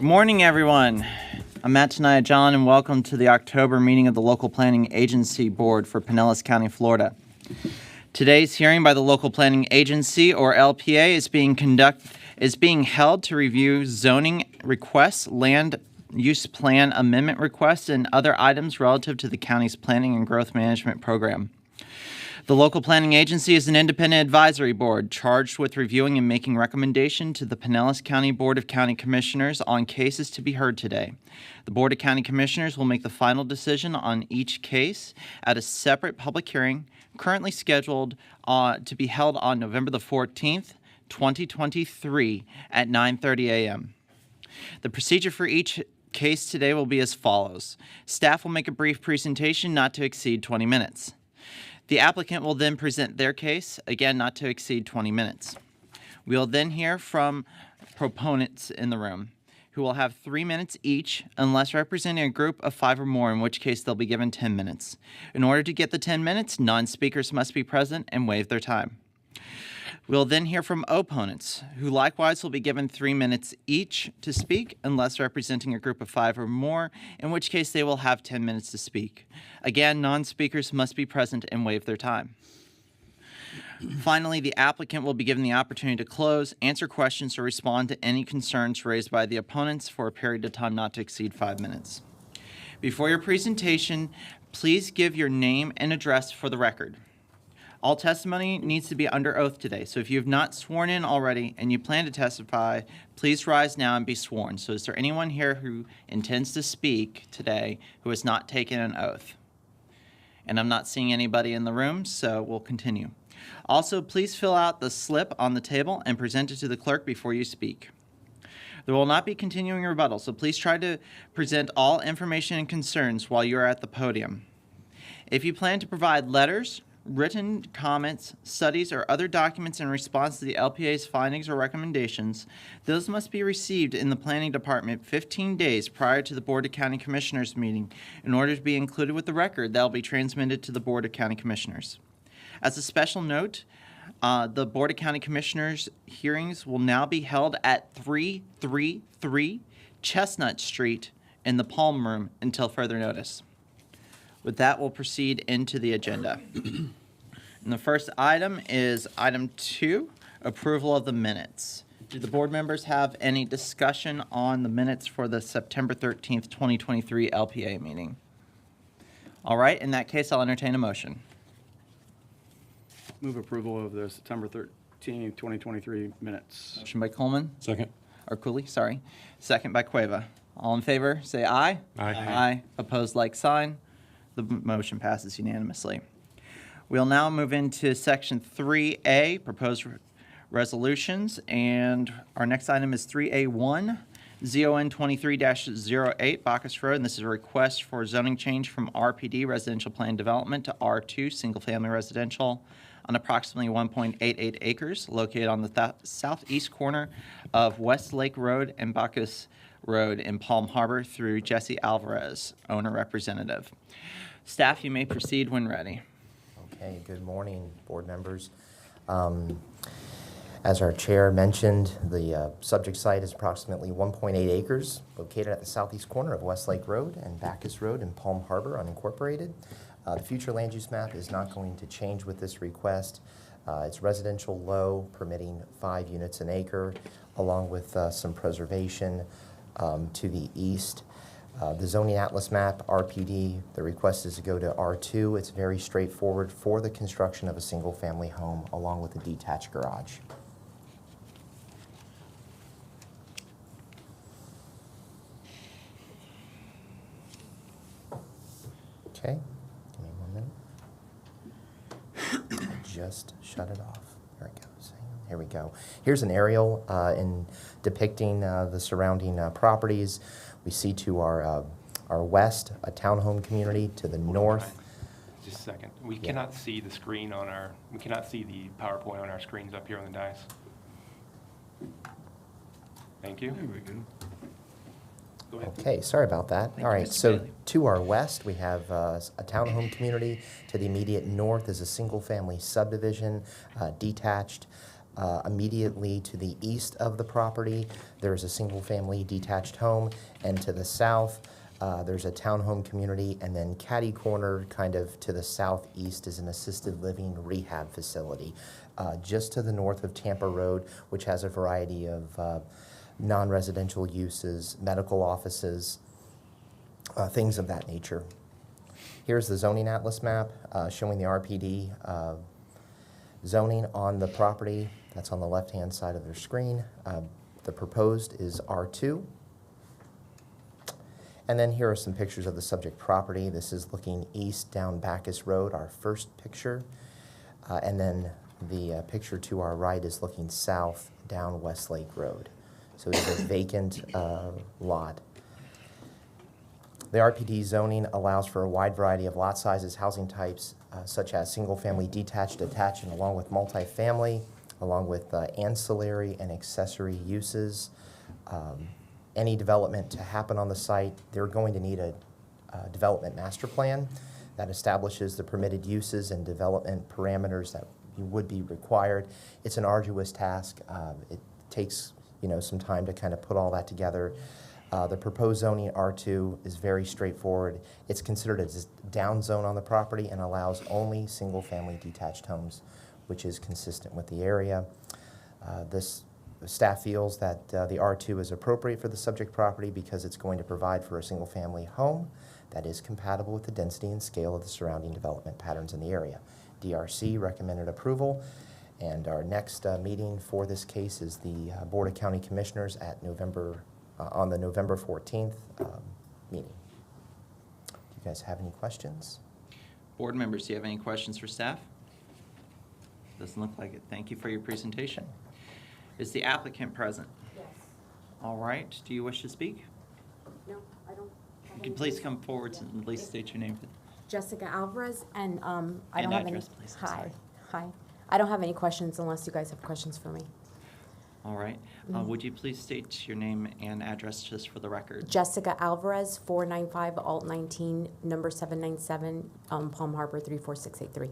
Good morning, everyone. I'm Matt Tenaya John, and welcome to the October meeting of the Local Planning Agency Board for Pinellas County, Florida. Today's hearing by the Local Planning Agency, or LPA, is being held to review zoning requests, land use plan amendment requests, and other items relative to the county's planning and growth management program. The Local Planning Agency is an independent advisory board charged with reviewing and making recommendation to the Pinellas County Board of County Commissioners on cases to be heard today. The Board of County Commissioners will make the final decision on each case at a separate public hearing currently scheduled to be held on November the 14th, 2023 at 9:30 a.m. The procedure for each case today will be as follows. Staff will make a brief presentation not to exceed 20 minutes. The applicant will then present their case, again not to exceed 20 minutes. We will then hear from proponents in the room, who will have 3 minutes each unless representing a group of 5 or more, in which case they'll be given 10 minutes. In order to get the 10 minutes, non-speakers must be present and waive their time. We'll then hear from opponents, who likewise will be given 3 minutes each to speak unless representing a group of 5 or more, in which case they will have 10 minutes to speak. Again, non-speakers must be present and waive their time. Finally, the applicant will be given the opportunity to close, answer questions, or respond to any concerns raised by the opponents for a period of time not to exceed 5 minutes. Before your presentation, please give your name and address for the record. All testimony needs to be under oath today, so if you have not sworn in already and you plan to testify, please rise now and be sworn. So is there anyone here who intends to speak today who has not taken an oath? And I'm not seeing anybody in the room, so we'll continue. Also, please fill out the slip on the table and present it to the clerk before you speak. There will not be continuing rebuttal, so please try to present all information and concerns while you are at the podium. If you plan to provide letters, written comments, studies, or other documents in response to the LPA's findings or recommendations, those must be received in the Planning Department 15 days prior to the Board of County Commissioners meeting in order to be included with the record that will be transmitted to the Board of County Commissioners. As a special note, the Board of County Commissioners hearings will now be held at 333 Chestnut Street in the Palm Room until further notice. With that, we'll proceed into the agenda. And the first item is item 2, approval of the minutes. Do the board members have any discussion on the minutes for the September 13th, 2023 LPA meeting? All right, in that case, I'll entertain a motion. Move approval of the September 13th, 2023 minutes. Motion by Coleman, Second. or Cooley, sorry. Second by Cueva. All in favor, say aye. Aye. Aye. Opposed, like sign. The motion passes unanimously. We'll now move into section 3A, proposed resolutions, and our next item is 3A1, ZON 23-08, Bacchus Road, and this is a request for zoning change from RPD, Residential Plan Development, to R2, Single Family Residential, on approximately 1.88 acres, located on the southeast corner of West Lake Road and Bacchus Road in Palm Harbor, through Jesse Alvarez, owner representative. Staff, you may proceed when ready. Okay, good morning, board members. As our chair mentioned, the subject site is approximately 1.8 acres, located at the southeast corner of Westlake Road and Bacchus Road in Palm Harbor, unincorporated. The future land use map is not going to change with this request. It's residential low, permitting 5 units an acre, along with some preservation to the east. The zoning atlas map, RPD, the request is to go to R2. It's very straightforward for the construction of a single-family home, along with a detached garage. Okay, give me 1 minute. I just shut it off. There it goes. Here we go. Here's an aerial in depicting the surrounding properties. We see to our west a townhome community, to the north. Just a second. We cannot see the screen on our, we cannot see the PowerPoint on our screens up here on the dais. Thank you. Very good. Go ahead. Okay, sorry about that. Thank All you, right, Mr. so Bailey. to our west, we have a townhome community. To the immediate north is a single-family subdivision, detached. Immediately to the east of the property, there's a single-family detached home, and to the south, there's a townhome community, and then catty corner, kind of to the southeast, is an assisted living rehab facility. Just to the north of Tampa Road, which has a variety of non-residential uses, medical offices, things of that nature. Here's the zoning atlas map showing the RPD zoning on the property. That's on the left-hand side of their screen. The proposed is R2. And then here are some pictures of the subject property. This is looking east down Bacchus Road, our first picture. And then the picture to our right is looking south down Westlake Road. So it's a vacant lot. The RPD zoning allows for a wide variety of lot sizes, housing types, such as single-family, detached, attached, and along with multifamily, along with ancillary and accessory uses. Any development to happen on the site, they're going to need a development master plan that establishes the permitted uses and development parameters that would be required. It's an arduous task. It takes some time to kind of put all that together. The proposed zoning R2 is very straightforward. It's considered a down zone on the property and allows only single-family detached homes, which is consistent with the area. This staff feels that the R2 is appropriate for the subject property because it's going to provide for a single-family home that is compatible with the density and scale of the surrounding development patterns in the area. DRC recommended approval, and our next meeting for this case is the Board of County Commissioners at on the November 14th meeting. Do you guys have any questions? Board members, do you have any questions for staff? Doesn't look like it. Thank you for your presentation. Is the applicant present? Yes. All right. Do you wish to speak? No, I don't. You can please come forward and at least state your name. Jessica Alvarez, and I And don't have any. address, please. I'm sorry. Hi. I don't have any questions unless you guys have questions for me. All right. Would you please state your name and address just for the record? Jessica Alvarez, 495 Alt 19, number 797, Palm Harbor 34683.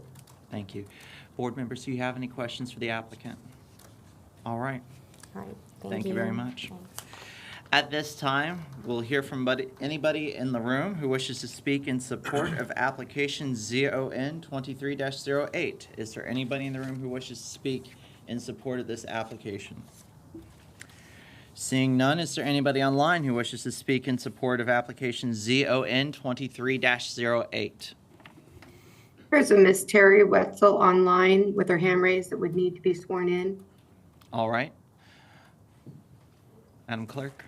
Thank you. Board members, do you have any questions for the applicant? All right. All right. Thank you very much. Thanks. At this time, we'll hear from anybody in the room who wishes to speak in support of application ZON 23-08. Is there anybody in the room who wishes to speak in support of this application? Seeing none, is there anybody online who wishes to speak in support of application ZON 23-08? There's a Miss Terry Wetzel online with her hand raised that would need to be sworn in. All right. Madam Clerk?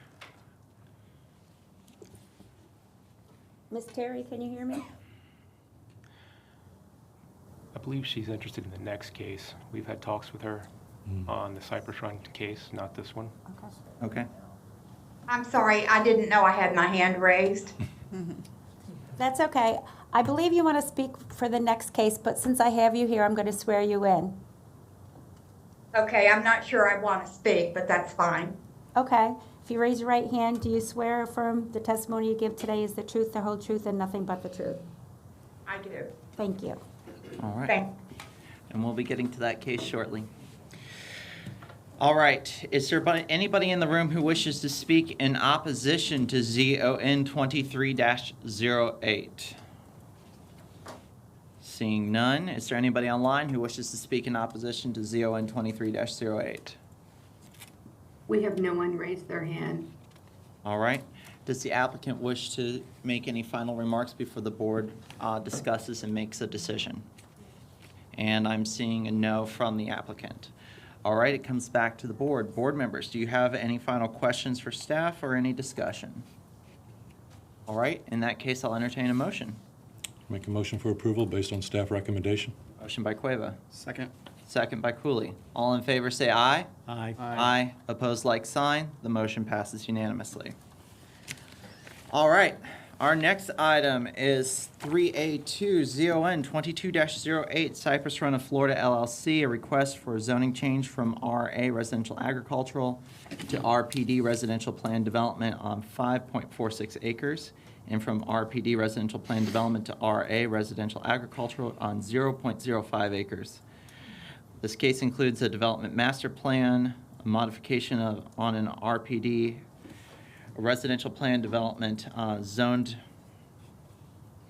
Miss Terry, can you hear me? I believe she's interested in the next case. We've had talks with her on the Cypress Run case, not this one. Okay. I'm sorry, I didn't know I had my hand raised. That's okay. I believe you want to speak for the next case, but since I have you here, I'm going to swear you in. Okay, I'm not sure I want to speak, but that's fine. Okay. If you raise your right hand, do you swear or affirm the testimony you give today is the truth, the whole truth, and nothing but the truth? I do. Thank you. All right. Thank. And we'll be getting to that case shortly. All right. Is there anybody in the room who wishes to speak in opposition to ZON 23-08? Seeing none, is there anybody online who wishes to speak in opposition to ZON 23-08? We have no one raise their hand. All right. Does the applicant wish to make any final remarks before the board discusses and makes a decision? And I'm seeing a no from the applicant. All right, it comes back to the board. Board members, do you have any final questions for staff or any discussion? All right, in that case, I'll entertain a motion. Make a motion for approval based on staff recommendation. Motion by Cueva, Second. second by Cooley. All in favor say aye. Aye. Aye. Opposed, like sign. The motion passes unanimously. All right, our next item is 3A2 ZON 22-08 Cypress Run of Florida LLC, a request for a zoning change from RA Residential Agricultural to RPD Residential Plan Development on 5.46 acres, and from RPD Residential Plan Development to RA Residential Agricultural on 0.05 acres. This case includes a development master plan, a modification on an RPD, a residential plan development zoned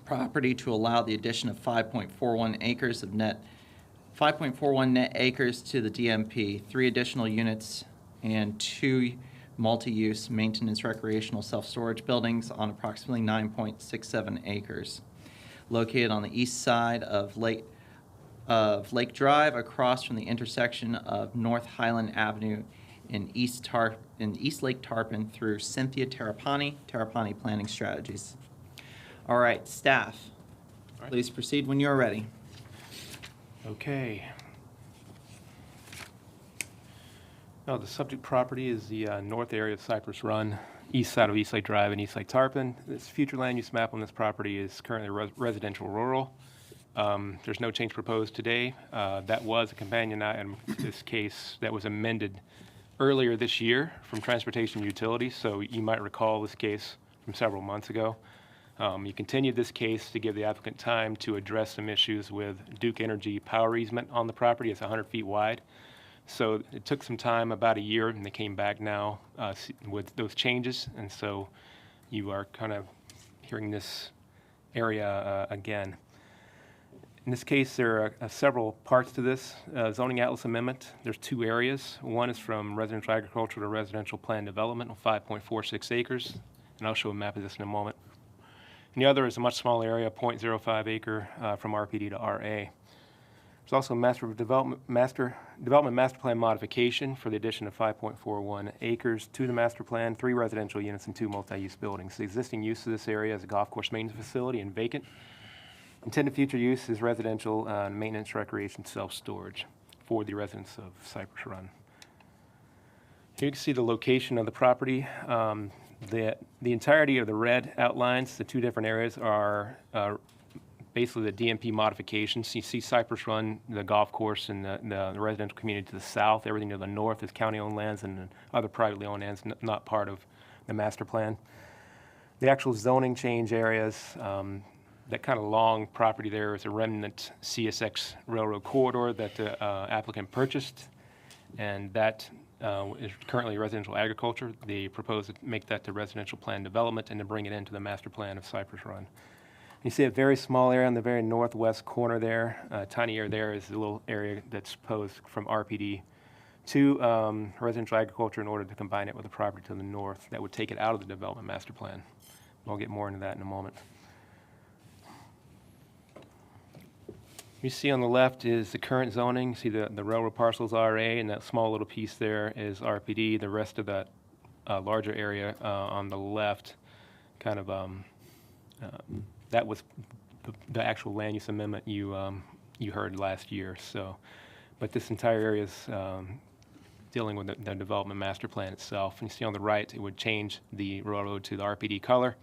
property to allow the addition of 5.41 acres of 5.41 net acres to the DMP, 3 additional units, and 2 multi-use maintenance recreational self-storage buildings on approximately 9.67 acres, located on the east side of Lake Drive, across from the intersection of North Highland Avenue in East Lake Tarpon through Cynthia Terrapani Planning Strategies. All right, staff, All right. please proceed when you're ready. Okay. Now, the subject property is the north area of Cypress Run, east side of East Lake Drive and East Lake Tarpon. This future land use map on this property is currently residential rural. There's no change proposed today. That was a companion item to this case that was amended earlier this year from Transportation Utilities, so you might recall this case from several months ago. You continued this case to give the applicant time to address some issues with Duke Energy power easement on the property. It's 100 feet wide. So it took some time, about a year, and they came back now with those changes. And so you are kind of hearing this area again. In this case, there are several parts to this zoning atlas amendment. There's 2 areas. One is from residential agriculture to residential plan development on 5.46 acres. And I'll show a map of this in a moment. And the other is a much smaller area, 0.05 acre from RPD to RA. There's also a development master plan modification for the addition of 5.41 acres to the master plan, 3 residential units and 2 multi-use buildings. The existing use of this area is a golf course maintenance facility and vacant. Intended future use is residential maintenance, recreation, self-storage for the residents of Cypress Run. Here you can see the location of the property. The entirety of the red outlines, the 2 different areas, are basically the DMP modifications. You see Cypress Run, the golf course, and the residential community to the south. Everything to the north is county-owned lands and other privately owned lands not part of the master plan. The actual zoning change areas, that kind of long property there is a remnant CSX railroad corridor that the applicant purchased, and that is currently residential agriculture. They propose to make that to residential plan development and to bring it into the master plan of Cypress Run. You see a very small area in the very northwest corner there. A tiny area there is a little area that's proposed from RPD to residential agriculture in order to combine it with the property to the north. That would take it out of the development master plan. I'll get more into that in a moment. You see on the left is the current zoning. See the railroad parcels RA, and that small little piece there is RPD. The rest of that larger area on the left, kind of that was the actual land use amendment you heard last year. So, but this entire area is dealing with the development master plan itself. And you see on the right, it would change the railroad to the RPD color,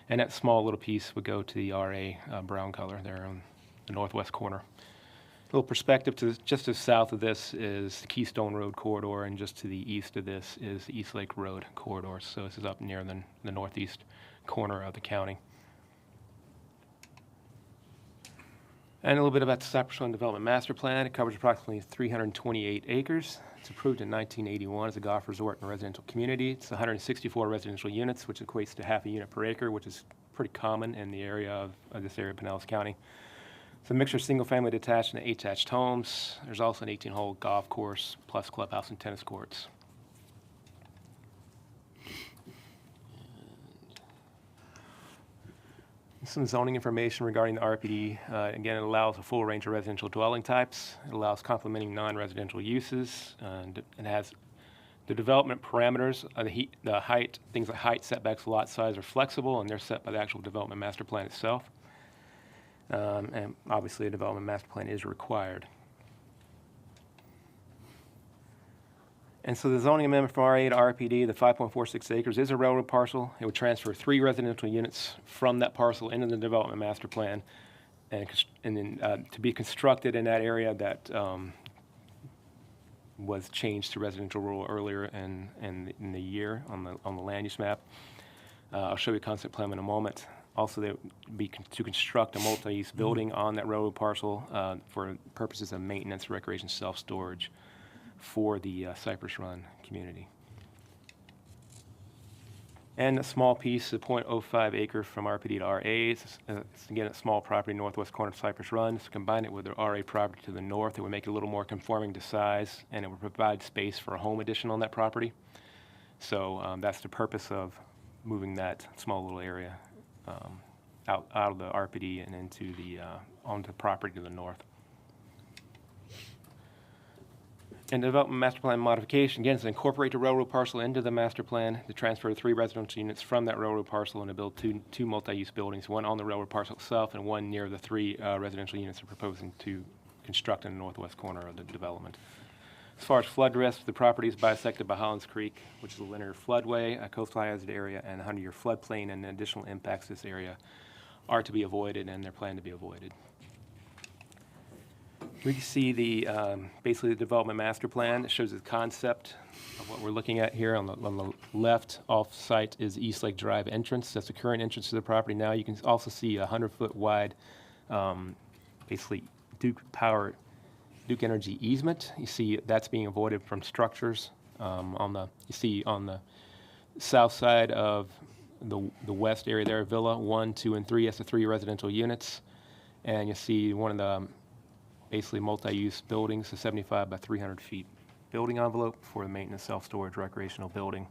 and that small little piece would go to the RA brown color there on the northwest corner. A little perspective to just to the south of this is the Keystone Road corridor, and just to the east of this is the East Lake Road corridor. So this is up near the northeast corner of the county. And a little bit about the Cypress Run Development Master Plan. It covers approximately 328 acres. It's approved in 1981 as a golf resort and residential community. It's 164 residential units, which equates to half a unit per acre, which is pretty common in the area of this area of Pinellas County. It's a mixture of single-family detached and attached homes. There's also an 18-hole golf course, plus clubhouse and tennis courts. Some zoning information regarding the RPD. Again, it allows a full range of residential dwelling types. It allows complementing non-residential uses. And it has the development parameters, the height, things like height, setbacks, lot size are flexible, and they're set by the actual development master plan itself. And obviously, a development master plan is required. And so the zoning amendment from RA to RPD, the 5.46 acres, is a railroad parcel. It would transfer 3 residential units from that parcel into the development master plan, and then to be constructed in that area that was changed to residential rural earlier in the year on the land use map. I'll show you a concept plan in a moment. Also, they would be to construct a multi-use building on that railroad parcel for purposes of maintenance, recreation, self-storage for the Cypress Run community. And a small piece, a 0.05 acre from RPD to RA. It's again, a small property northwest corner of Cypress Run. So combine it with the RA property to the north, it would make it a little more conforming to size, and it would provide space for a home addition on that property. So that's the purpose of moving that small little area out of the RPD and into the onto the property to the north. And development master plan modification, again, is to incorporate the railroad parcel into the master plan, to transfer 3 residential units from that railroad parcel and to build two multi-use buildings, one on the railroad parcel itself and one near the 3 residential units they're proposing to construct in the northwest corner of the development. As far as flood risk, the property is bisected by Hollins Creek, which is a linear floodway, a coastal hazard area, and a 100-year floodplain, and additional impacts to this area are to be avoided, and they're planned to be avoided. We can see the basically the development master plan. It shows the concept of what we're looking at here. On the left off-site is East Lake Drive entrance. That's the current entrance to the property now. You can also see a 100-foot wide, basically Duke Energy easement. You see that's being avoided from structures. You see on the south side of the west area there, Villa 1, 2, and 3. That's the 3 residential units, and you see one of the basically multi-use buildings, a 75 by 300 feet building envelope for the maintenance, self-storage, recreational building.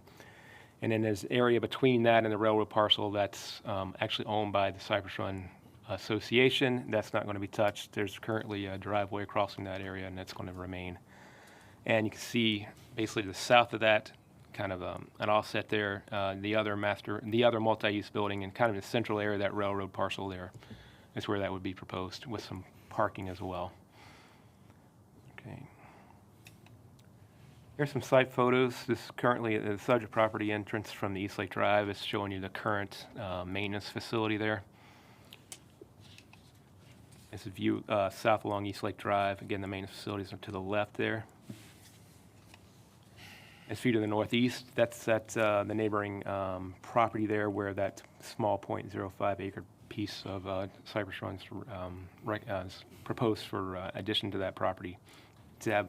And then there's area between that and the railroad parcel that's actually owned by the Cypress Run Association. That's not going to be touched. There's currently a driveway crossing that area, and that's going to remain. And you can see basically to the south of that, kind of an offset there, the other multi-use building, and kind of the central area of that railroad parcel there is where that would be proposed, with some parking as well. Okay. Here's some site photos. This is currently the subject property entrance from the East Lake Drive. It's showing you the current maintenance facility there. It's a view south along East Lake Drive. Again, the maintenance facilities are to the left there. It's view to the northeast. That's at the neighboring property there, where that small 0.05 acre piece of Cypress Run's is proposed for addition to that property, to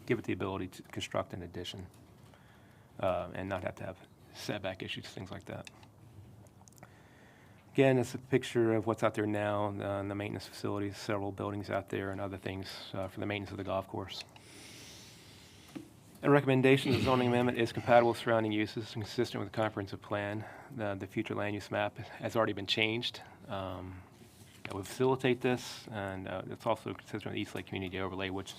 give it the ability to construct an addition and not have to have setback issues, things like that. Again, it's a picture of what's out there now, the maintenance facilities, several buildings out there, and other things for the maintenance of the golf course. A recommendation of the zoning amendment is compatible with surrounding uses and consistent with the comprehensive plan. The future land use map has already been changed. That would facilitate this, and it's also consistent with the East Lake Community Overlay, which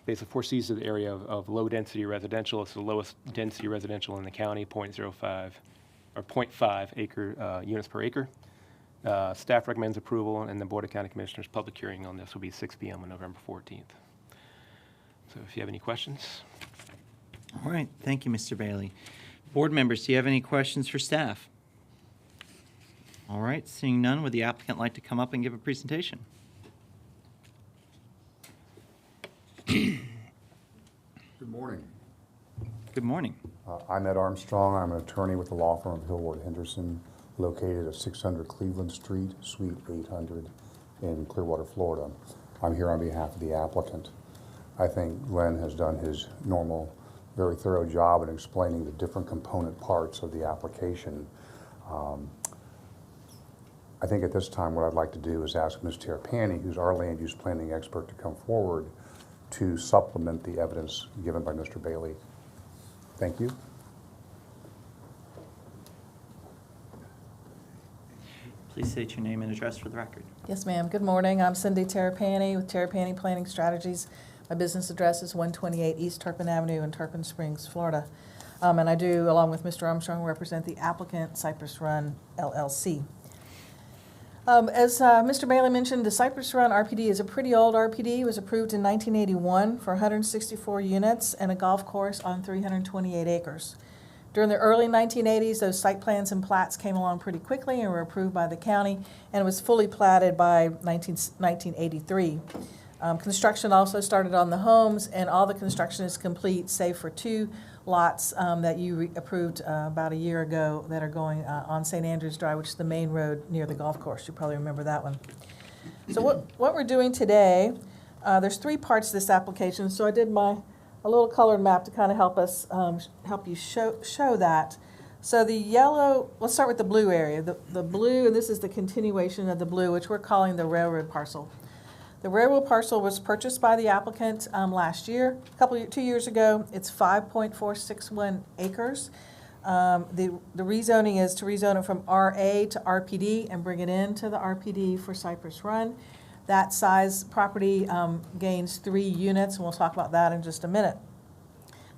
basically foresees the area of low-density residential. It's the lowest density residential in the county, 0.05 or 0.5 acre units per acre. Staff recommends approval, and the Board of County Commissioners' public hearing on this will be 6 p.m. on November 14th. So if you have any questions. All right, thank you, Mr. Bailey. Board members, do you have any questions for staff? All right, seeing none, would the applicant like to come up and give a presentation? Good morning. Good morning. I'm Ed Armstrong. I'm an attorney with the law firm of Hillward Henderson, located at 600 Cleveland Street, Suite 800 in Clearwater, Florida. I'm here on behalf of the applicant. I think Glenn has done his normal, very thorough job in explaining the different component parts of the application. I think at this time what I'd like to do is ask Ms. Terrapini, who's our land use planning expert, to come forward to supplement the evidence given by Mr. Bailey. Thank you. Please state your name and address for the record. Yes, ma'am. Good morning. I'm Cindy Terrapini with Terrapini Planning Strategies. My business address is 128 East Turpin Avenue in Turpin Springs, Florida. And I do, along with Mr. Armstrong, represent the applicant, Cypress Run, LLC. As Mr. Bailey mentioned, the Cypress Run RPD is a pretty old RPD. It was approved in 1981 for 164 units and a golf course on 328 acres. During the early 1980s, those site plans and plats came along pretty quickly and were approved by the county, and it was fully platted by 1983. Construction also started on the homes, and all the construction is complete, save for 2 lots that you approved about a year ago that are going on St. Andrews Drive, which is the main road near the golf course. You probably remember that one. So what we're doing today, there's 3 parts to this application. So I did a little colored map to kind of help us help you show that. So the yellow, let's start with the blue area. The blue, and this is the continuation of the blue, which we're calling the railroad parcel. The railroad parcel was purchased by the applicant last year, 2 years ago. It's 5.461 acres. The rezoning is to rezone it from RA to RPD and bring it into the RPD for Cypress Run. That size property gains 3 units, and we'll talk about that in just a minute.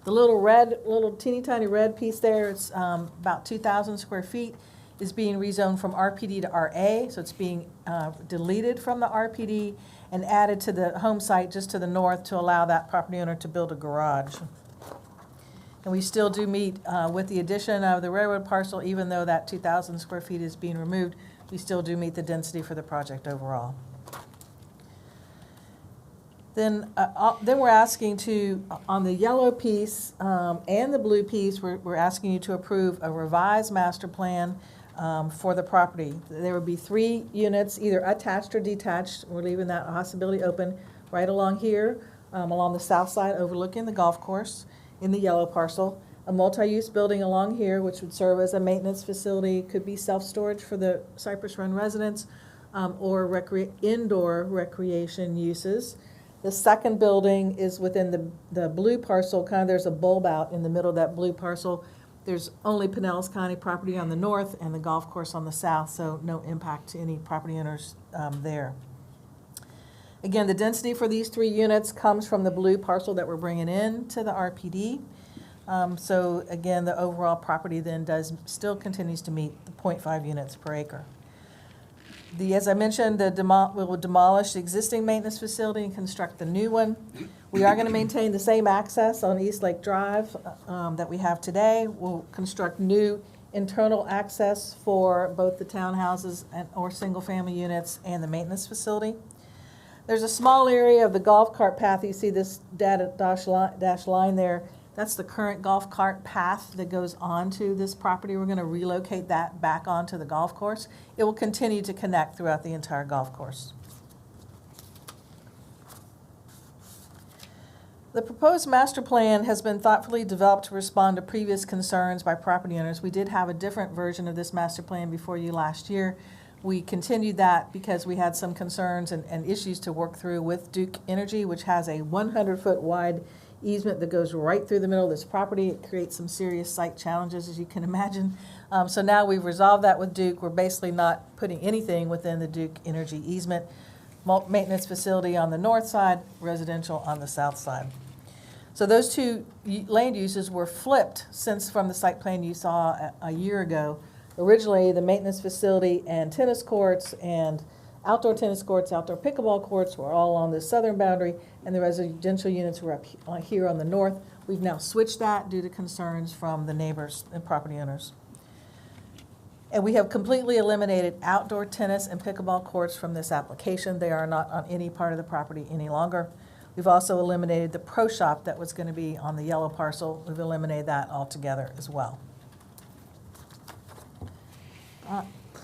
The little teeny tiny red piece there, it's about 2,000 square feet, is being rezoned from RPD to RA, so it's being deleted from the RPD and added to the home site just to the north to allow that property owner to build a garage. And we still do meet, with the addition of the railroad parcel, even though that 2,000 square feet is being removed, we still do meet the density for the project overall. Then we're asking to, on the yellow piece and the blue piece, we're asking you to approve a revised master plan for the property. There would be 3 units, either attached or detached. We're leaving that possibility open right along here, along the south side overlooking the golf course in the yellow parcel. A multi-use building along here, which would serve as a maintenance facility, could be self-storage for the Cypress Run residents, or indoor recreation uses. The second building is within the blue parcel. Kind of there's a bulb out in the middle of that blue parcel. There's only Pinellas County property on the north and the golf course on the south, so no impact to any property owners there. Again, the density for these 3 units comes from the blue parcel that we're bringing in to the RPD. So again, the overall property then still continues to meet the 0.5 units per acre. As I mentioned, we will demolish the existing maintenance facility and construct the new one. We are going to maintain the same access on East Lake Drive that we have today. We'll construct new internal access for both the townhouses or single-family units and the maintenance facility. There's a small area of the golf cart path. You see this dash line there. That's the current golf cart path that goes onto this property. We're going to relocate that back onto the golf course. It will continue to connect throughout the entire golf course. The proposed master plan has been thoughtfully developed to respond to previous concerns by property owners. We did have a different version of this master plan before you last year. We continued that because we had some concerns and issues to work through with Duke Energy, which has a 100-foot wide easement that goes right through the middle of this property. It creates some serious site challenges, as you can imagine. So now we've resolved that with Duke. We're basically not putting anything within the Duke Energy easement. maintenance facility on the north side, residential on the south side. So those two land uses were flipped since from the site plan you saw a year ago. Originally, the maintenance facility and tennis courts and outdoor tennis courts, outdoor pickleball courts were all on the southern boundary, and the residential units were up here on the north. We've now switched that due to concerns from the neighbors and property owners. And we have completely eliminated outdoor tennis and pickleball courts from this application. They are not on any part of the property any longer. We've also eliminated the pro shop that was going to be on the yellow parcel. We've eliminated that altogether as well.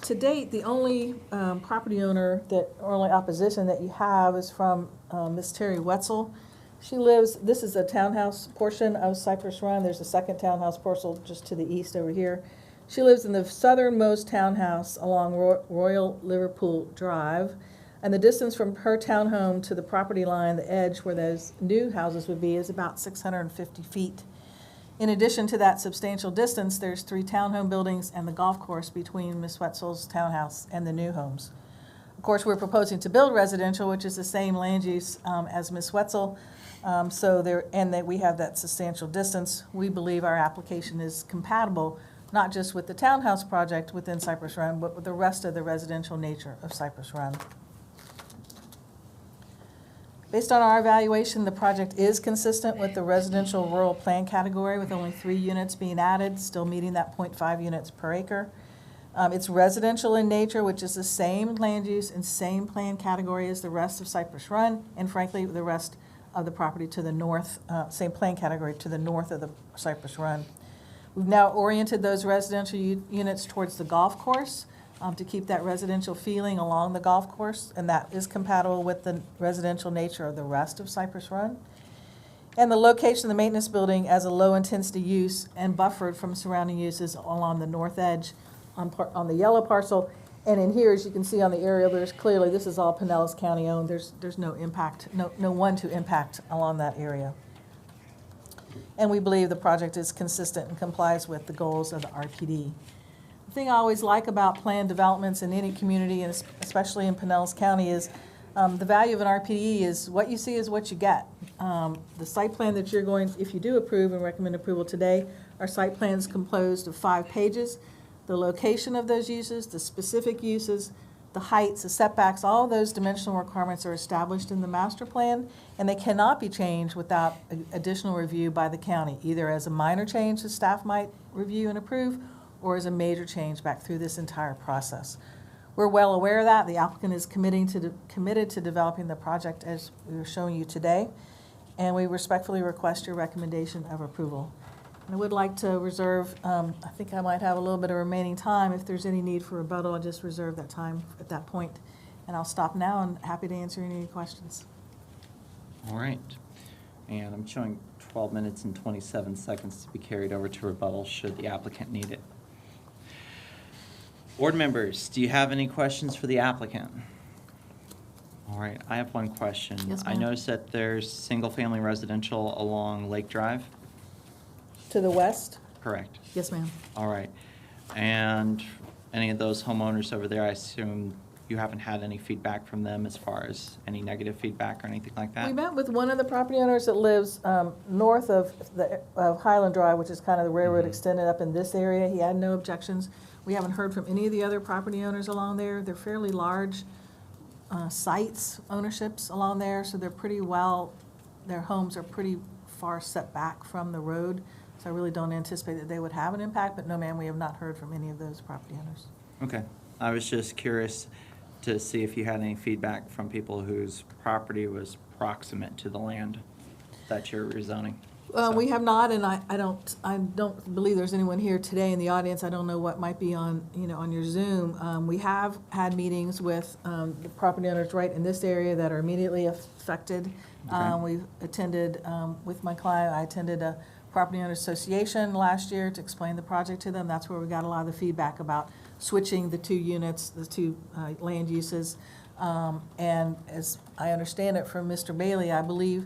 To date, the only property owner or only opposition that you have is from Ms. Terry Wetzel. She lives, this is a townhouse portion of Cypress Run. There's a second townhouse parcel just to the east over here. She lives in the southernmost townhouse along Royal Liverpool Drive. And the distance from her townhome to the property line, the edge where those new houses would be, is about 650 feet. In addition to that substantial distance, there's 3 townhome buildings and the golf course between Ms. Wetzel's townhouse and the new homes. Of course, we're proposing to build residential, which is the same land use as Ms. Wetzel. And that we have that substantial distance. We believe our application is compatible, not just with the townhouse project within Cypress Run, but with the rest of the residential nature of Cypress Run. Based on our evaluation, the project is consistent with the residential rural plan category, with only 3 units being added, still meeting that 0.5 units per acre. It's residential in nature, which is the same land use and same plan category as the rest of Cypress Run, and frankly, the rest of the property to the north, same plan category to the north of the Cypress Run. We've now oriented those residential units towards the golf course to keep that residential feeling along the golf course, and that is compatible with the residential nature of the rest of Cypress Run. And the location of the maintenance building as a low-intensity use and buffered from surrounding uses along the north edge on the yellow parcel. And in here, as you can see on the aerial, there's clearly, this is all Pinellas County owned. There's no impact, no one to impact along that area. And we believe the project is consistent and complies with the goals of the RPD. The thing I always like about planned developments in any community, and especially in Pinellas County, is the value of an RPD is what you see is what you get. The site plan that you're going, if you do approve and recommend approval today, our site plan is composed of 5 pages. The location of those uses, the specific uses, the heights, the setbacks, all of those dimensional requirements are established in the master plan, and they cannot be changed without additional review by the county, either as a minor change the staff might review and approve, or as a major change back through this entire process. We're well aware of that. The applicant is committed to developing the project as we were showing you today, and we respectfully request your recommendation of approval. And I would like to reserve, I think I might have a little bit of remaining time. If there's any need for rebuttal, I'll just reserve that time at that point. And I'll stop now and happy to answer any questions. All right. And I'm showing 12 minutes and 27 seconds to be carried over to rebuttal should the applicant need it. Board members, do you have any questions for the applicant? All right, I have one question. Yes, I ma'am. noticed that there's single-family residential along Lake Drive? To the west? Correct. Yes, ma'am. All right. And any of those homeowners over there, I assume you haven't had any feedback from them as far as any negative feedback or anything like that? We met with one of the property owners that lives north of Highland Drive, which is kind of the railroad extended up in this area. He had no objections. We haven't heard from any of the other property owners along there. They're fairly large sites, ownerships along there, so they're pretty well, their homes are pretty far set back from the road. So I really don't anticipate that they would have an impact, but no, ma'am, we have not heard from any of those property owners. Okay. I was just curious to see if you had any feedback from people whose property was proximate to the land that you're rezoning. We have not, and I don't believe there's anyone here today in the audience. I don't know what might be on, on your Zoom. We have had meetings with the property owners right in this area that are immediately affected. Okay. We've attended, with my client, I attended a property owner association last year to explain the project to them. That's where we got a lot of the feedback about switching the 2 units, the 2 land uses. And as I understand it from Mr. Bailey, I believe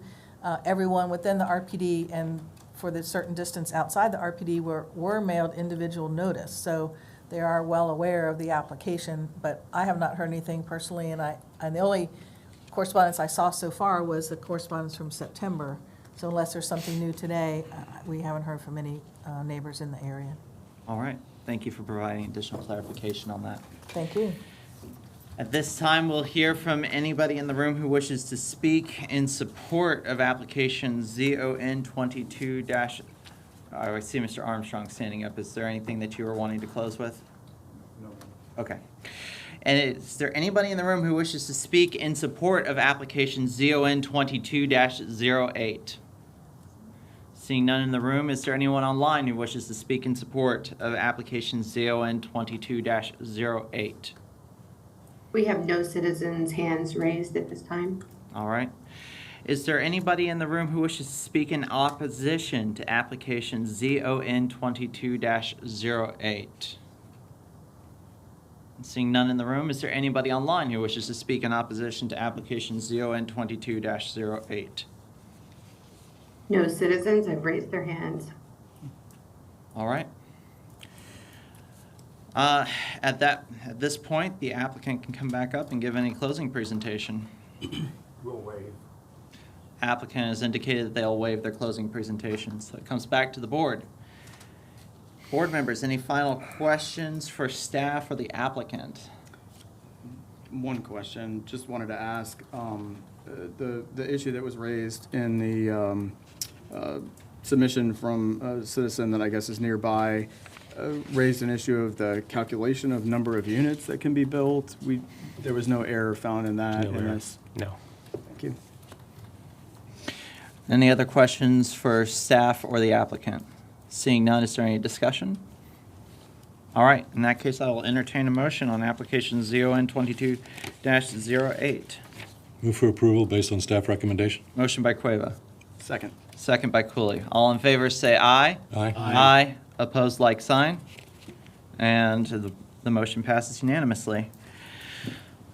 everyone within the RPD and for the certain distance outside the RPD were mailed individual notice. So they are well aware of the application, but I have not heard anything personally, and the only correspondence I saw so far was the correspondence from September. So unless there's something new today, we haven't heard from any neighbors in the area. All right. Thank you for providing additional clarification on that. Thank you. At this time, we'll hear from anybody in the room who wishes to speak in support of application ZON 22 I see Mr. Armstrong standing up. Is there anything that you were wanting to close with? No. Okay. And is there anybody in the room who wishes to speak in support of application ZON 22-08? Seeing none in the room, is there anyone online who wishes to speak in support of application ZON 22-08? We have no citizens' hands raised at this time. All right. Is there anybody in the room who wishes to speak in opposition to application ZON 22-08? Seeing none in the room, is there anybody online who wishes to speak in opposition to application ZON 22-08? No citizens have raised their hands. All right. At this point, the applicant can come back up and give any closing presentation. We'll waive. Applicant has indicated that they'll waive their closing presentation, so it comes back to the board. Board members, any final questions for staff or the applicant? One question, just wanted to ask, the issue that was raised in the submission from a citizen that I guess is nearby, raised an issue of the calculation of number of units that can be built. There was no error found in that. No in error. this. No. Thank you. Any other questions for staff or the applicant? Seeing none, is there any discussion? All right, in that case, I will entertain a motion on application ZON 22-08. Move for approval based on staff recommendation. Motion by Cueva, Second. second by Cooley. All in favor say aye. Aye. Aye. Opposed, like sign. And the motion passes unanimously.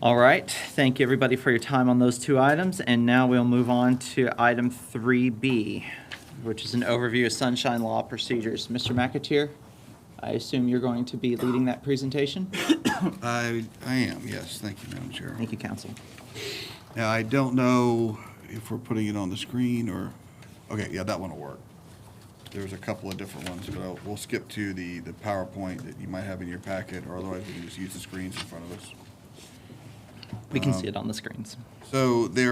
All right, thank you everybody for your time on those two items. And now we'll move on to item 3B, which is an overview of sunshine law procedures. Mr. McAteer, I assume you're going to be leading that presentation? I am, yes. Thank you, Madam Chair. Thank you, counsel. Now, I don't know if we're putting it on the screen or, okay, yeah, that one will work. There's a couple of different ones, but we'll skip to the PowerPoint that you might have in your packet, or otherwise we can just use the screens in front of us. We can see it on the screens. So this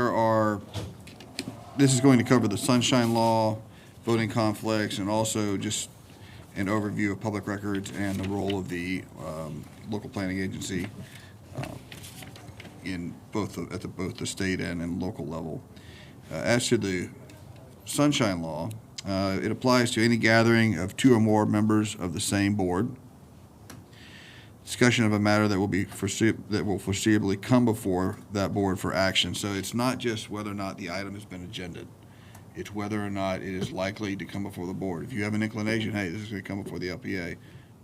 is going to cover the sunshine law, voting conflicts, and also just an overview of public records and the role of the local planning agency in both the state and local level. As to the sunshine law, it applies to any gathering of two or more members of the same board. Discussion of a matter that will foreseeably come before that board for action. So it's not just whether or not the item has been agended. It's whether or not it is likely to come before the board. If you have an inclination, hey, this is going to come before the LPA,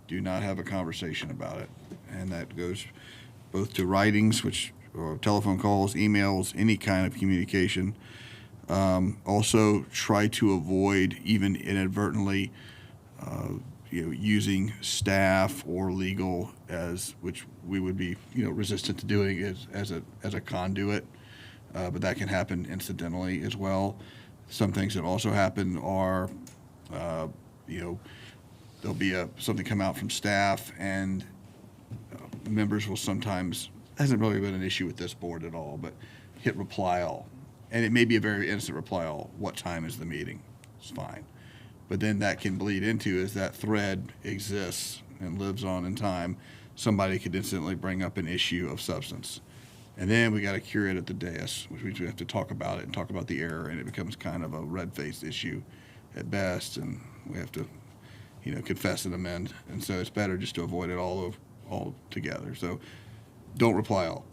do not have a conversation about it. And that goes both to writings, or telephone calls, emails, any kind of communication. Also, try to avoid even inadvertently using staff or legal which we would be resistant to doing as a conduit, but that can happen incidentally as well. Some things that also happen are, there'll be something come out from staff, and members will sometimes, hasn't really been an issue with this board at all, but hit reply all. And it may be a very instant reply all. What time is the meeting? It's fine. But then that can bleed into, as that thread exists and lives on in time, somebody could instantly bring up an issue of substance. And then we got to cure it at the dais, which we have to talk about it and talk about the error, and it becomes kind of a red-faced issue at best, and we have to, confess and amend. And so it's better just to avoid it all together. So don't reply all.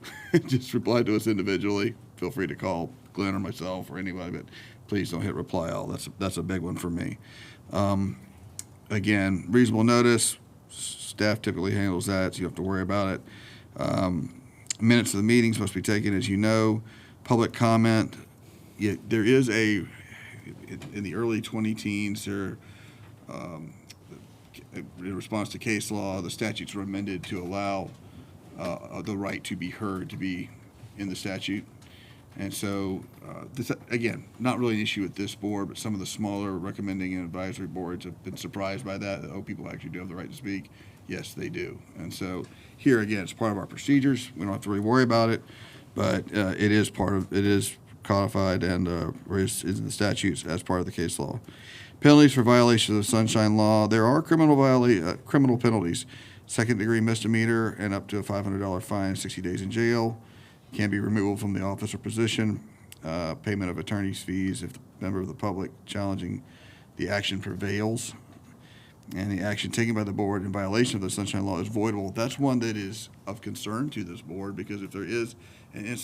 Just reply to us individually. Feel free to call Glenn or myself or anybody, but please don't hit reply all. That's a big one for me. Again, reasonable notice. Staff typically handles that, so you don't have to worry about it. Minutes of the meetings must be taken, as you know. Public comment. There is in the early 2010s, in response to case law, the statutes were amended to allow the right to be heard to be in the statute. And so, this, again, not really an issue with this board, but some of the smaller recommending and advisory boards have been surprised by that. Oh, people actually do have the right to speak. Yes, they do. And so here, again, it's part of our procedures. We don't have to really worry about it, but it is codified and is in the statutes as part of the case law. Penalties for violation of the Sunshine Law. There are criminal penalties. Second-degree misdemeanor and up to a $500 fine, 60 days in jail. Can be removal from the office or position. Payment of attorney's fees if the member of the public challenging the action prevails. And the action taken by the board in violation of the Sunshine Law is voidable. That's one that is of concern to this board, because if there is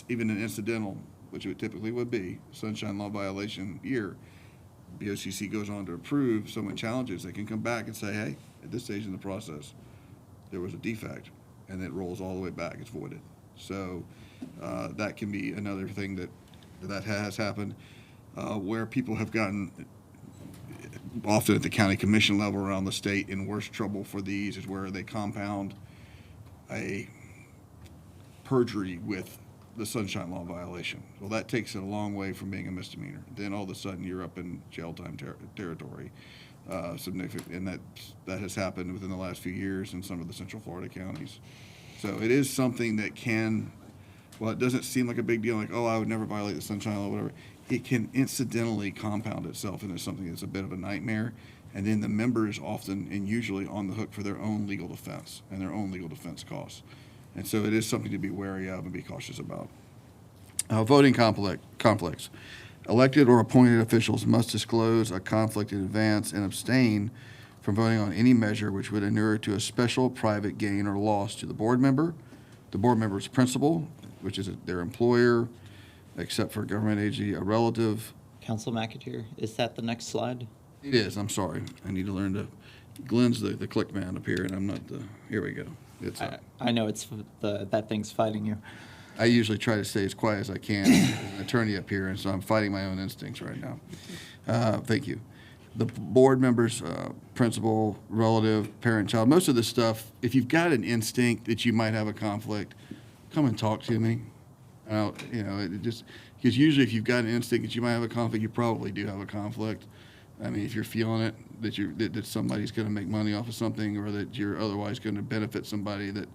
even an incidental, which it typically would be, Sunshine Law violation here, BOCC goes on to approve, someone challenges, they can come back and say, hey, at this stage in the process, there was a defect, and it rolls all the way back, it's voided. So that can be another thing that has happened, where people have gotten, often at the county commission level around the state, in worse trouble for these is where they compound a perjury with the Sunshine Law violation. Well, that takes it a long way from being a misdemeanor. Then all of a sudden you're up in jail time territory. Significant, and that has happened within the last few years in some of the Central Florida counties. So it is something that can, well, it doesn't seem like a big deal, like, oh, I would never violate the Sunshine Law, whatever. It can incidentally compound itself into something that's a bit of a nightmare, and then the member is often and usually on the hook for their own legal defense and their own legal defense costs. And so it is something to be wary of and be cautious about. Voting conflicts. Elected or appointed officials must disclose a conflict in advance and abstain from voting on any measure which would inure to a special private gain or loss to the board member, the board member's principal, which is their employer, except for government agency, a relative. Council McAteer, is that the next slide? It is, I'm sorry. I need to learn to, Glenn's the click man up here, and I'm not the, here we go. It's I know it's that thing's fighting you. I usually try to stay as quiet as I can. I'm an attorney up here, and so I'm fighting my own instincts right now. Thank you. The board members, principal, relative, parent, child, most of this stuff, if you've got an instinct that you might have a conflict, come and talk to me. It just, because usually if you've got an instinct that you might have a conflict, you probably do have a conflict. I mean, if you're feeling it, that somebody's going to make money off of something, or that you're otherwise going to benefit somebody that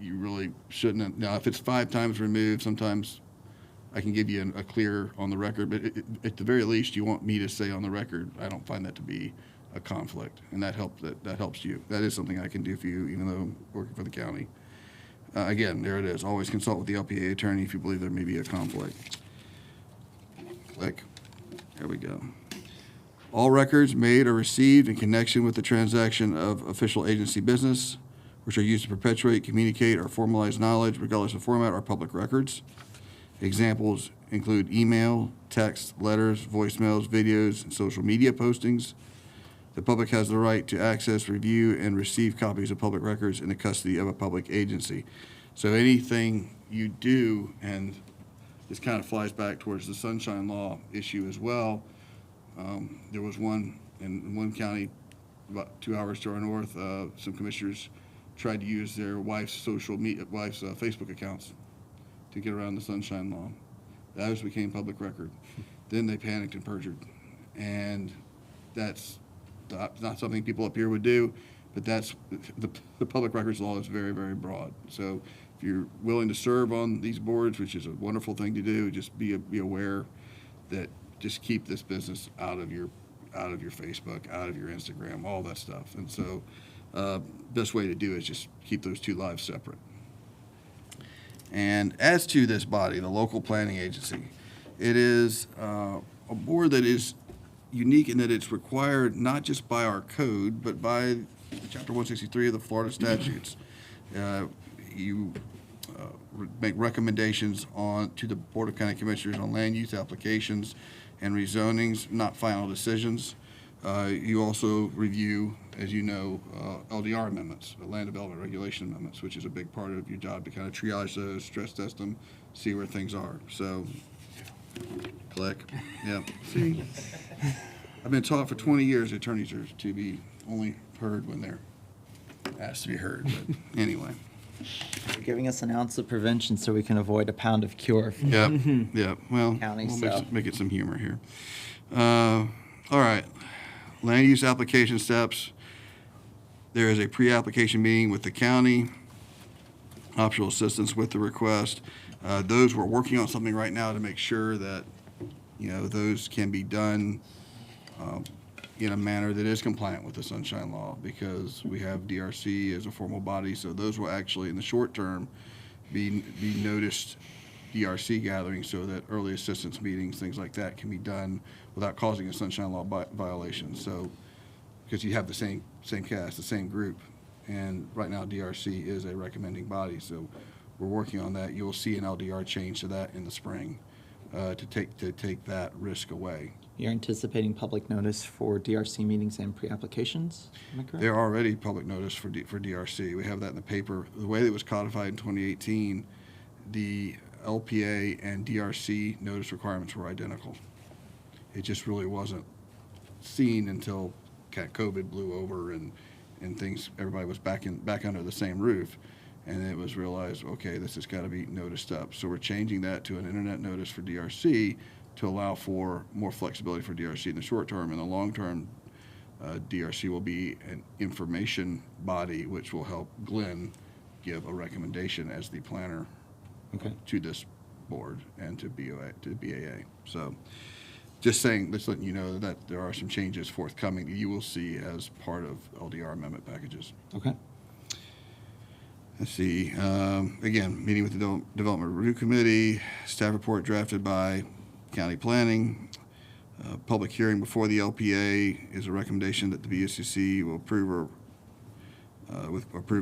you really shouldn't have. Now, if it's 5 times removed, sometimes I can give you a clear on the record, but at the very least, you want me to say on the record, I don't find that to be a conflict, and that helps you. That is something I can do for you, even though I'm working for the county. Again, there it is. Always consult with the LPA attorney if you believe there may be a conflict. Click. There we go. All records made or received in connection with the transaction of official agency business, which are used to perpetuate, communicate, or formalize knowledge, regardless of format, are public records. Examples include email, text, letters, voicemails, videos, and social media postings. The public has the right to access, review, and receive copies of public records in the custody of a public agency. So anything you do, and this kind of flies back towards the Sunshine Law issue as well. There was one in one county about 2 hours to our north. Some commissioners tried to use their wife's Facebook accounts to get around the Sunshine Law. Those became public record. Then they panicked and perjured. And that's not something people up here would do, but that's the public records law is very, very broad. So if you're willing to serve on these boards, which is a wonderful thing to do, just be aware that just keep this business out of your Facebook, out of your Instagram, all that stuff. And so best way to do it is just keep those two lives separate. And as to this body, the local planning agency, it is a board that is unique in that it's required not just by our code, but by Chapter 163 of the Florida statutes. You make recommendations to the Board of County Commissioners on land use applications and rezonings, not final decisions. You also review, as you know, LDR amendments, land development regulation amendments, which is a big part of your job to kind of triage those, stress test them, see where things are. So, click. Yeah. See, I've been taught for 20 years attorneys are to be only heard when they're asked to be heard. But anyway, You're giving us an ounce of prevention so we can avoid a pound of cure. Yep, yep. Well, County, we'll so. make it some humor here. All right. Land use application steps. There is a pre-application meeting with the county. Optional assistance with the request. Those, we're working on something right now to make sure that, those can be done in a manner that is compliant with the Sunshine Law, because we have DRC as a formal body, so those will actually, in the short term, be noticed DRC gatherings, so that early assistance meetings, things like that, can be done without causing a Sunshine Law violation. So, because you have the same cast, the same group, and right now DRC is a recommending body, so we're working on that. You'll see an LDR change to that in the spring to take that risk away. You're anticipating public notice for DRC meetings and pre-applications? Am I correct? There are already public notice for DRC. We have that in the paper. The way that it was codified in 2018, the LPA and DRC notice requirements were identical. It just really wasn't seen until COVID blew over and things, everybody was back under the same roof. And it was realized, okay, this has got to be noticed up. So we're changing that to an internet notice for DRC to allow for more flexibility for DRC in the short term. In the long term, DRC will be an information body, which will help Glenn give a recommendation as the planner to this board and to BAA. So just saying, let's letting you know that there are some changes forthcoming that you will see as part of LDR amendment packages. Okay. Let's see, again, meeting with the Development Review Committee, staff report drafted by County Planning. Public hearing before the LPA is a recommendation that the BSCC will approve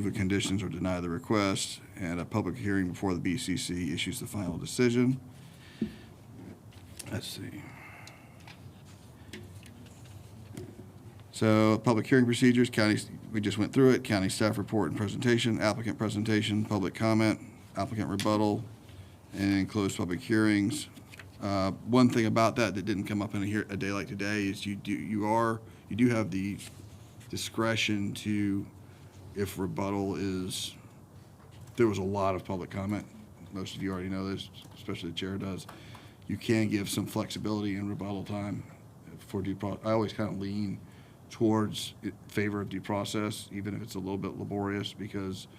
the conditions or deny the request, and a public hearing before the BCC issues the final decision. Let's see. So, public hearing procedures, county, we just went through it, county staff report and presentation, applicant presentation, public comment, applicant rebuttal, and closed public hearings. One thing about that didn't come up in a day like today is you do have the discretion to, if rebuttal is, there was a lot of public comment, most of you already know this, especially the chair does, you can give some flexibility in rebuttal time for due process. I always kind of lean towards favor of due process, even if it's a little bit laborious, because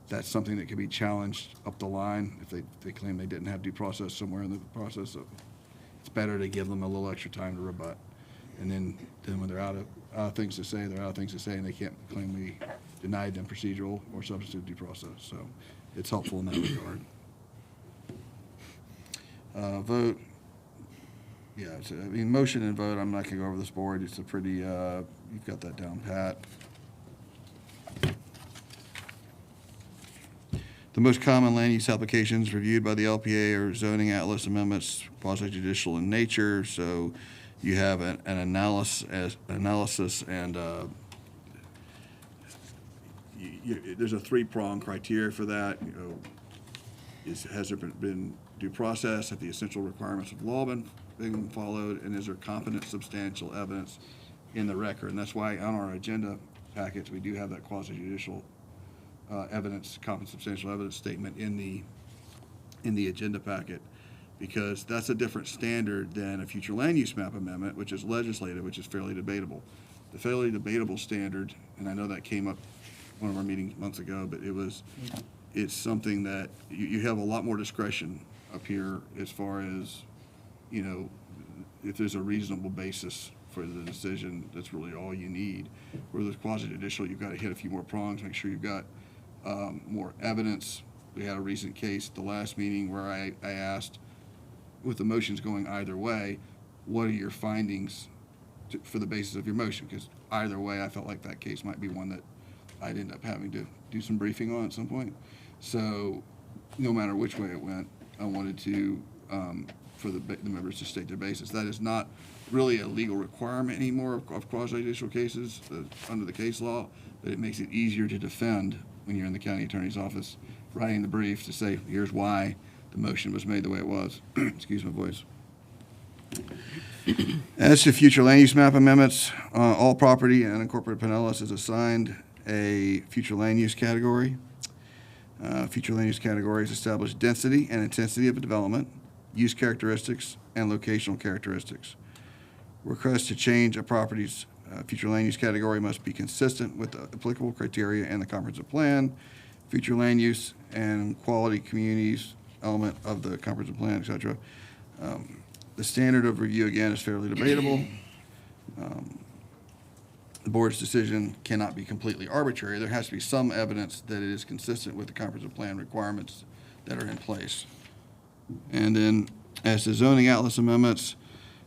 that's something that can be challenged up the line if they claim they didn't have due process somewhere in the process. So it's better to give them a little extra time to rebut. And then when they're out of things to say, they're out of things to say, and they can't claim we denied them procedural or substantive due process. So it's helpful in that regard. Vote. Yeah, so, I mean, motion and vote, I'm not going to go over this board. It's a pretty, you've got that down pat. The most common land use applications reviewed by the LPA are zoning atlas amendments, quasi-judicial in nature. So you have an analysis and there's a three-prong criteria for that. Has there been due process? Have the essential requirements of law been followed? And is there competent substantial evidence in the record? And that's why on our agenda packets we do have that quasi-judicial evidence, competent substantial evidence statement in the agenda packet, because that's a different standard than a future land use map amendment, which is legislative, which is fairly debatable. The fairly debatable standard, and I know that came up one of our meetings months ago, but it's something that you have a lot more discretion up here as far as, if there's a reasonable basis for the decision, that's really all you need. Where there's quasi-judicial, you've got to hit a few more prongs, make sure you've got more evidence. We had a recent case at the last meeting where I asked, with the motions going either way, what are your findings for the basis of your motion? Because either way, I felt like that case might be one that I'd end up having to do some briefing on at some point. So no matter which way it went, I wanted to, for the members to state their basis. That is not really a legal requirement anymore of quasi-judicial cases under the case law, but it makes it easier to defend when you're in the county attorney's office writing the brief to say, here's why the motion was made the way it was. Excuse my voice. As to future land use map amendments, all property in unincorporated Pinellas is assigned a future land use category. Future land use categories establish density and intensity of development, use characteristics, and locational characteristics. Request to change a property's future land use category must be consistent with the applicable criteria and the comprehensive plan, future land use and quality communities element of the comprehensive plan, etc. The standard of review, again, is fairly debatable. The board's decision cannot be completely arbitrary. There has to be some evidence that it is consistent with the comprehensive plan requirements that are in place. And then, as to zoning atlas amendments,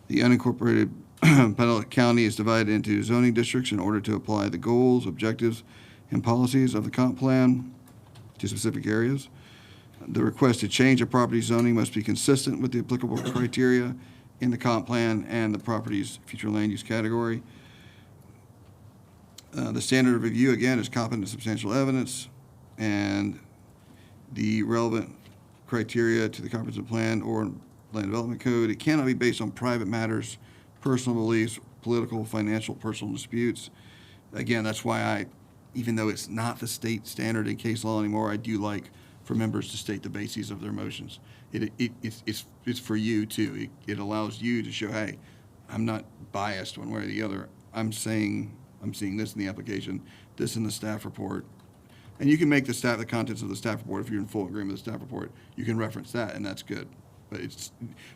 the unincorporated Pinellas County is divided into zoning districts in order to apply the goals, objectives, and policies of the comp plan to specific areas. The request to change a property zoning must be consistent with the applicable criteria in the comp plan and the property's future land use category. The standard of review, again, is competent and substantial evidence, and the relevant criteria to the comprehensive plan or land development code. It cannot be based on private matters, personal beliefs, political, financial, personal disputes. Again, that's why even though it's not the state standard in case law anymore, I do like for members to state the bases of their motions. It's for you too. It allows you to show, hey, I'm not biased one way or the other. I'm seeing this in the application, this in the staff report. And you can make the contents of the staff report, if you're in full agreement with the staff report, you can reference that, and that's good. But it's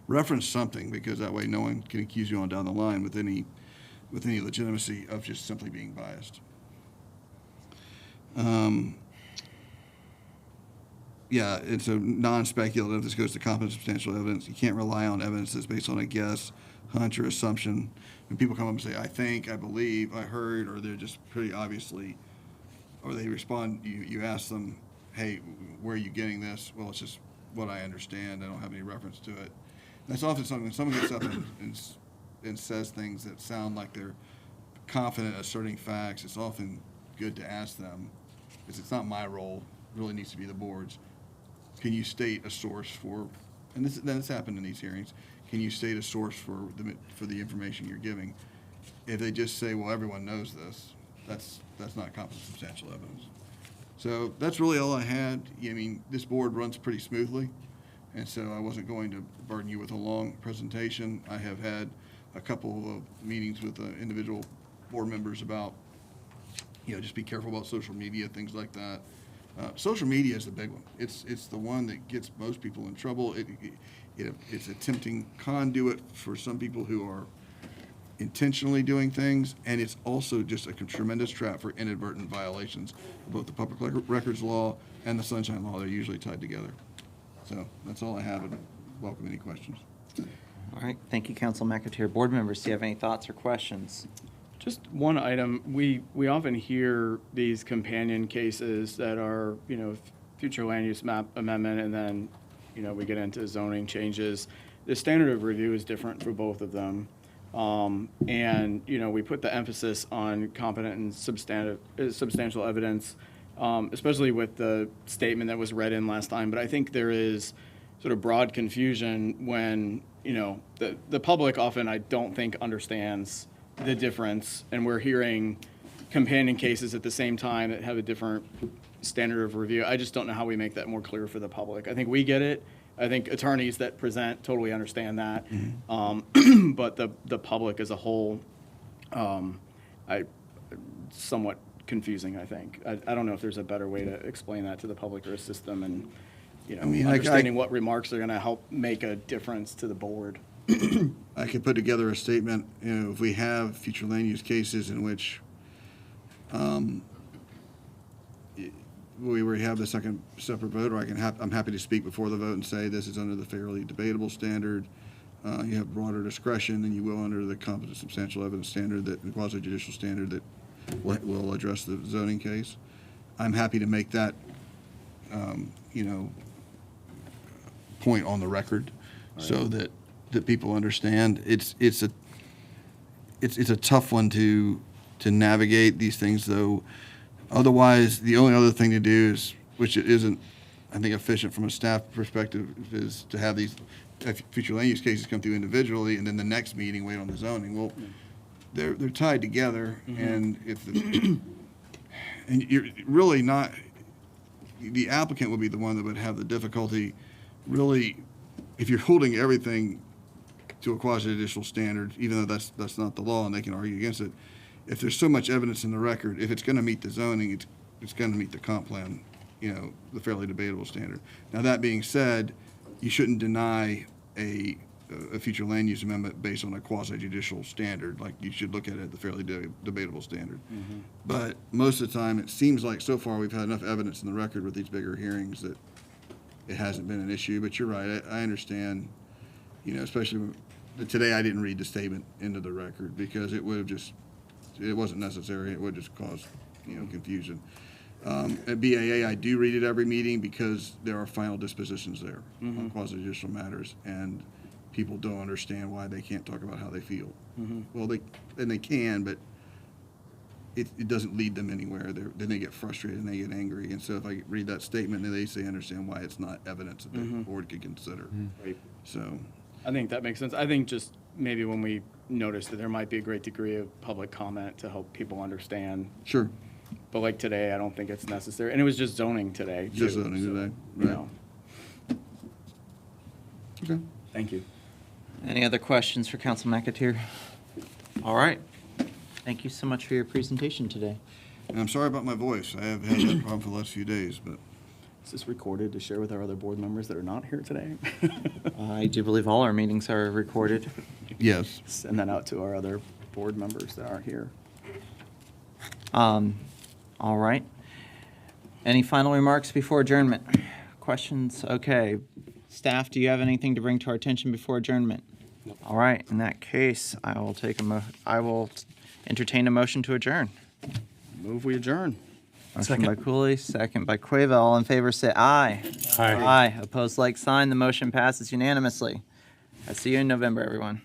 reference something, because that way no one can accuse you on down the line with any legitimacy of just simply being biased. Yeah, it's a non-speculative. This goes to competent substantial evidence. You can't rely on evidence that's based on a guess, hunch, or assumption. When people come up and say, I think, I believe, I heard, or they're just pretty obviously, or they respond, you ask them, hey, where are you getting this? Well, it's just what I understand. I don't have any reference to it. That's often something when someone gets up and says things that sound like they're confident asserting facts, it's often good to ask them, because it's not my role, it really needs to be the board's. Can you state a source for, and this happened in these hearings, can you state a source for the information you're giving? If they just say, well, everyone knows this, that's not competent substantial evidence. So that's really all I had. I mean, this board runs pretty smoothly, and so I wasn't going to burden you with a long presentation. I have had a couple of meetings with individual board members about, just be careful about social media, things like that. Social media is the big one. It's the one that gets most people in trouble. It's a tempting conduit for some people who are intentionally doing things, and it's also just a tremendous trap for inadvertent violations of both the public records law and the sunshine law. They're usually tied together. So that's all I have, and welcome any questions. All right, thank you, Council McAteer. Board members, do you have any thoughts or questions? Just one item, we often hear these companion cases that are, future land use map amendment, and then, we get into zoning changes. The standard of review is different for both of them. And, we put the emphasis on competent and substantial evidence, especially with the statement that was read in last time. But I think there is sort of broad confusion when, the public often, I don't think, understands the difference, and we're hearing companion cases at the same time that have a different standard of review. I just don't know how we make that more clear for the public. I think we get it. I think attorneys that present totally understand that. Mm-hmm. But the public as a whole, somewhat confusing, I think. I don't know if there's a better way to explain that to the public or assist them in, understanding what remarks are going to help make a difference to the board. I could put together a statement, if we have future land use cases in which we have the second separate vote, or I'm happy to speak before the vote and say this is under the fairly debatable standard. You have broader discretion than you will under the competent substantial evidence standard, the quasi-judicial standard that will address the zoning case. I'm happy to make that, point on the record, right, so that people understand. It's a tough one to navigate these things, though. Otherwise, the only other thing to do is, which it isn't, I think, efficient from a staff perspective, is to have these future land use cases come through individually, and then the next meeting wait on the zoning. Well, they're tied together, mm-hmm, and and you're really not. the applicant would be the one that would have the difficulty, really, if you're holding everything to a quasi-judicial standard, even though that's not the law and they can argue against it, if there's so much evidence in the record, if it's going to meet the zoning, it's going to meet the comp plan, the fairly debatable standard. Now, that being said, you shouldn't deny a future land use amendment based on a quasi-judicial standard. Like, you should look at it at the fairly debatable standard. But most of the time, it seems like so far we've had enough evidence in the record with these bigger hearings that it hasn't been an issue. But you're right, I understand, especially today I didn't read the statement into the record because it wasn't necessary. It would just cause, confusion. At BAA, I do read it every meeting because there are final dispositions there on quasi-judicial matters, and people don't understand why they can't talk about how they feel. Well, they can, but it doesn't lead them anywhere. Then they get frustrated and they get angry. And so if I read that statement, then they say understand why it's not evidence that the board could consider. Right. So I think that makes sense. I think just maybe when we notice that there might be a great degree of public comment to help people understand. Sure. But like today, I don't think it's necessary. And it was just zoning today. Just too, zoning so, today, you right. know. Okay. Thank you. Any other questions for Council McAteer? All right. Thank you so much for your presentation today. And I'm sorry about my voice. I have had that problem for the last few days, but Is this recorded to share with our other board members that are not here today? I do believe all our meetings are recorded. yes. Send that out to our other board members that aren't here. All right. Any final remarks before adjournment? Questions? Okay. Staff, do you have anything to bring to our attention before adjournment? No. All right. In that case, I will entertain a motion to adjourn. Move we adjourn. Motion by Cooley, second by Cueva. All in favor say aye. Aye. Aye. Opposed, like sign. The motion passes unanimously. I'll see you in November, everyone.